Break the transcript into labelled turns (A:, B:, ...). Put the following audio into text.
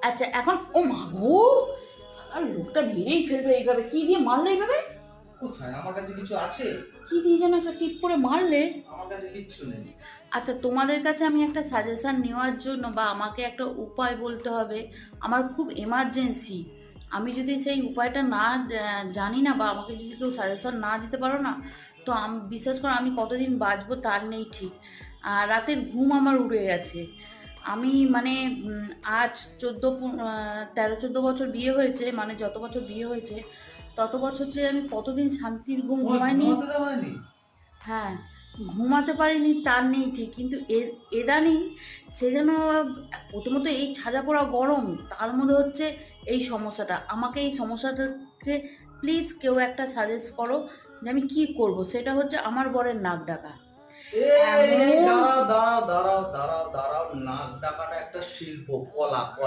A: আচ্ছা এখন ও মা গো, সারা লোকটা মেরেই ফেলবে এইভাবে। কি দিয়ে মারলে এইভাবে?
B: কোথায়? আমার কাছে কিছু আছে?
A: কি দিয়ে যেন একটা টিপ করে মারলে?
B: আমার কাছে কিচ্ছু নেই।
A: আচ্ছা তোমাদের কাছে আমি একটা সাজেশন নেওয়ার জন্য বা আমাকে একটা উপায় বলতে হবে। আমার খুব এমার্জেন্সি। আমি যদি সেই উপায়টা না জানি না বা আমাকে যদি কেউ সাজেশন না দিতে পারো না, তো বিশ্বাস করো আমি কতদিন বাঁচবো তার নেই ঠিক। আর রাতের ঘুম আমার উড়ে গেছে। আমি মানে আজ 13-14 বছর বিয়ে হয়েছে, মানে যত বছর বিয়ে হয়েছে তত বছর যে আমি কতদিন শান্তির ঘুম
B: তোমায়
A: ঘুমাইনি।
B: ঘুমাতে দেওয়া হয়নি?
A: হ্যাঁ, ঘুমাতে পারিনি তার নেই ঠিক, কিন্তু এদানিং সে যেন প্রথমত এই ছাজা পোড়া গরম, তার মধ্যে হচ্ছে এই সমস্যাটা। আমাকে এই সমস্যাটাকে প্লিজ কেউ একটা সাজেস্ট করো যে আমি কি করব। সেটা হচ্ছে আমার বরের নাক ডাকা।
B: এই
A: এমন
B: দাঁড়াও দাঁড়াও দাঁড়াও দাঁড়াও দাঁড়াও, নাক ডাকাটা একটা শিল্প, কলা কলা।